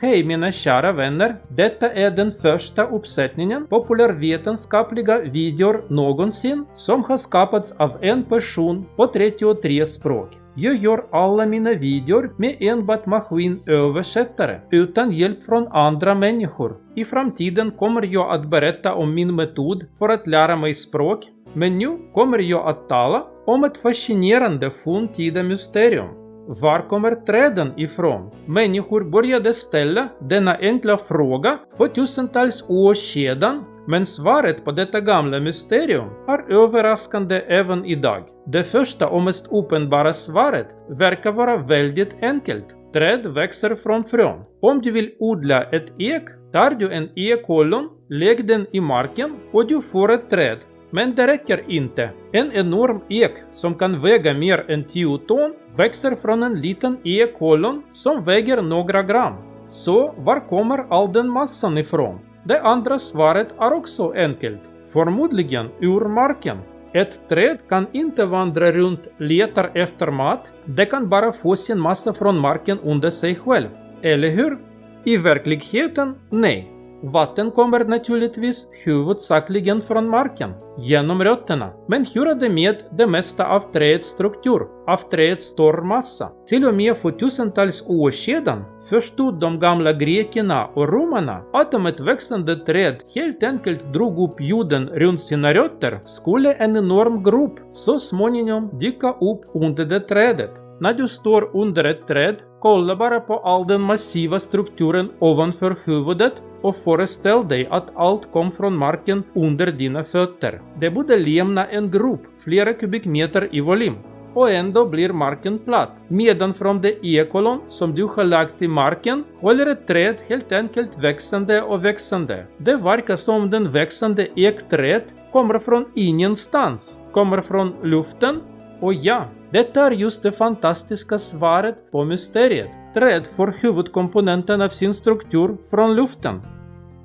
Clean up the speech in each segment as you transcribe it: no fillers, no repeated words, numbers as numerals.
Hej mina kära vänner, detta är den första uppsättningen populärvetenskapliga videor någonsin som har skapats av en person på 33 språk. Jag gör alla mina videor med enbart maskinöversättare utan hjälp från andra människor. I framtiden kommer jag att berätta om min metod för att lära mig språk, men nu kommer jag att tala om ett fascinerande forntida mysterium. Var kommer träden ifrån? Människor började ställa denna enkla fråga för tusentals år sedan, men svaret på detta gamla mysterium är överraskande även idag. Det första och mest uppenbara svaret verkar vara väldigt enkelt. Träd växer från frön. Om du vill odla ett ek, tar du en ekollon, lägg den i marken och du får ett träd. Men det räcker inte. En enorm ek som kan väga mer än 10 ton växer från en liten ekollon som väger några gram. Så var kommer all den massan ifrån? Det andra svaret är också enkelt. Förmodligen ur marken. Ett träd kan inte vandra runt, letar efter mat. Det kan bara få sin massa från marken under sig själv. Eller hur? I verkligheten, nej. Vatten kommer naturligtvis huvudsakligen från marken, genom rötterna. Men hur är det med det mesta av träets struktur, av träets stormassa? Till och med för tusentals år sedan förstod de gamla grekerna och romarna att om ett växande träd helt enkelt drog upp jorden runt sina rötter skulle en enorm grop så småningom dyka upp under det trädet. När du står under ett träd, kolla bara på all den massiva strukturen ovanför huvudet och föreställ dig att allt kom från marken under dina fötter. Det borde lämna en grop flera kubikmeter i volym. Och ändå blir marken platt. Medan från det ekollon som du har lagt i marken håller ett träd helt enkelt växande och växande. Det verkar som den växande ekträd kommer från ingenstans, kommer från luften. Och ja, detta är just det fantastiska svaret på mysteriet. Träd får huvudkomponenten av sin struktur från luften.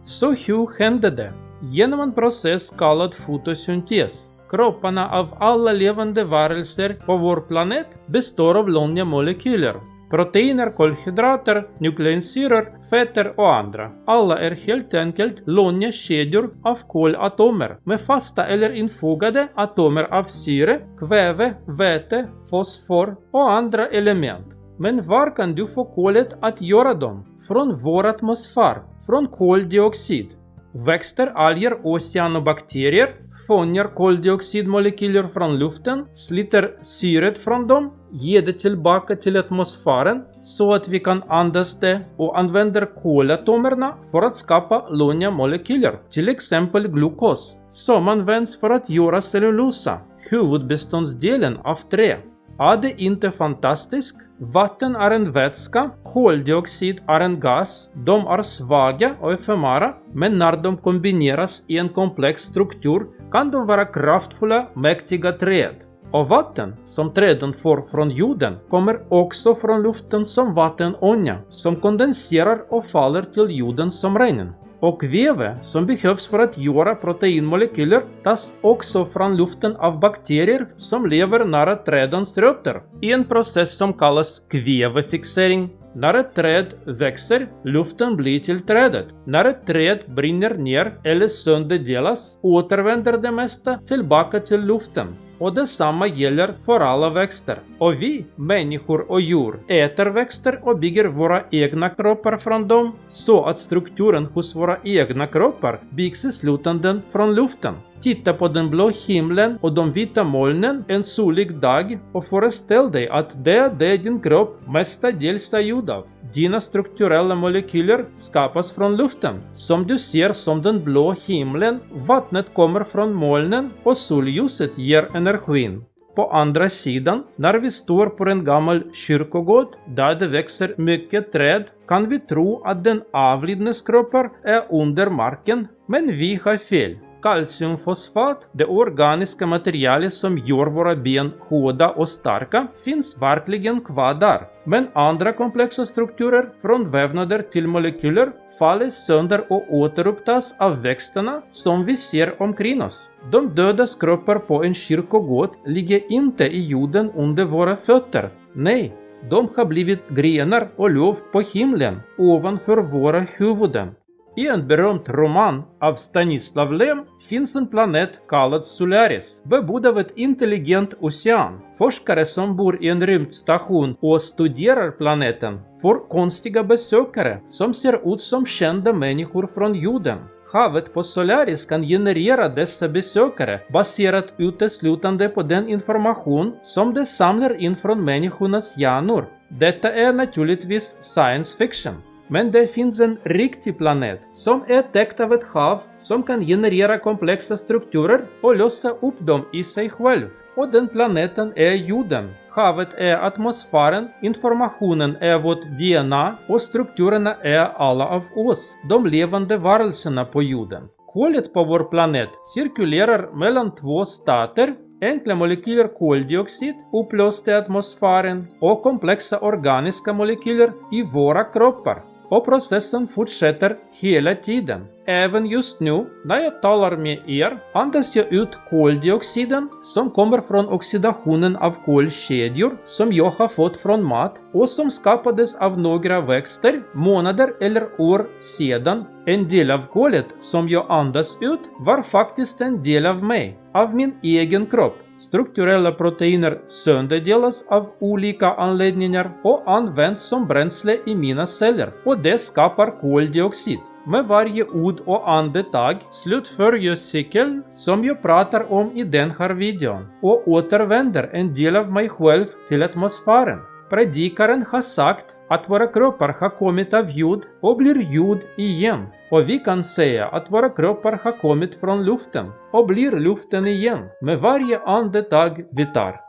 Så hur hände det? Genom en process kallad fotosyntes. Kropparna av alla levande varelser på vår planet består av långa molekyler. Proteiner, kolhydrater, nukleinsyror, fetter och andra. Alla är helt enkelt långa kedjor av kolatomer med fasta eller infogade atomer av syre, kväve, väte, fosfor och andra element. Men var kan du få kolet att göra dem? Från vår atmosfär, från koldioxid. Växter, alger, oceanobakterier fångar koldioxidmolekyler från luften, sliter syret från dem, ger det tillbaka till atmosfären så att vi kan andas det och använder kolatomerna för att skapa långa molekyler, till exempel glukos, som används för att göra cellulosa, huvudbeståndsdelen av trä. Är det inte fantastiskt? Vatten är en vätska, koldioxid är en gas, de är svaga och efemera, men när de kombineras i en komplex struktur kan de vara kraftfulla, mäktiga träd. Och vatten, som träden får från jorden, kommer också från luften som vattenånga, som kondenserar och faller till jorden som regn. Och kväve, som behövs för att göra proteinmolekyler, tas också från luften av bakterier som lever nära trädens rötter, i en process som kallas kvävefixering. När ett träd växer, luften blir till trädet. När ett träd brinner ner eller sönderdelas, återvänder det mesta tillbaka till luften. Och detsamma gäller för alla växter. Och vi, människor och djur, äter växter och bygger våra egna kroppar från dem, så att strukturen hos våra egna kroppar byggs i slutändan från luften. Titta på den blå himlen och de vita molnen en solig dag och föreställ dig att det är det din kropp mestadels är gjord av. Dina strukturella molekyler skapas från luften. Som du ser som den blå himlen, vattnet kommer från molnen och solljuset ger energin. På andra sidan, när vi står på en gammal kyrkogård där det växer mycket träd, kan vi tro att den avlidnes kroppar är under marken, men vi har fel. Kalciumfosfat, det organiska materialet som gör våra ben hårda och starka, finns verkligen kvar där. Men andra komplexa strukturer, från vävnader till molekyler, faller sönder och återupptas av växterna som vi ser omkring oss. De dödas kroppar på en kyrkogård ligger inte i jorden under våra fötter. Nej, De har blivit grenar och löv på himlen ovanför våra huvuden. I en berömd roman av Stanislav Lem finns en planet kallad Solaris, bebodd av ett intelligent ocean. Forskare som bor i en rymdstation och studerar planeten får konstiga besökare som ser ut som kända människor från jorden. Havet på Solaris kan generera dessa besökare baserat uteslutande på den information som det samlar in från människornas hjärnor. Detta är naturligtvis science fiction. Men det finns en riktig planet som är täckt av ett hav som kan generera komplexa strukturer och lösa upp dem i sig själv. Och den planeten är jorden. Havet är atmosfären, informationen är vårt DNA och strukturerna är alla av oss, de levande varelserna på jorden. Kolet på vår planet cirkulerar mellan två stater, enkla molekyler koldioxid upplöst i atmosfären och komplexa organiska molekyler i våra kroppar. Och processen fortsätter hela tiden. Även just nu, när jag talar med er, andas jag ut koldioxiden som kommer från oxidationen av kolkedjor som jag har fått från mat och som skapades av några växter månader eller år sedan. En del av kolet som jag andas ut var faktiskt en del av mig, av min egen kropp. Strukturella proteiner sönderdelas av olika anledningar och används som bränsle i mina celler, och det skapar koldioxid. Med varje ord och andetag slutför jag cykeln som jag pratar om i den här videon och återvänder en del av mig själv till atmosfären. Predikaren har sagt att våra kroppar har kommit av jord och blir jord igen. Och vi kan säga att våra kroppar har kommit från luften och blir luften igen med varje andetag vi tar.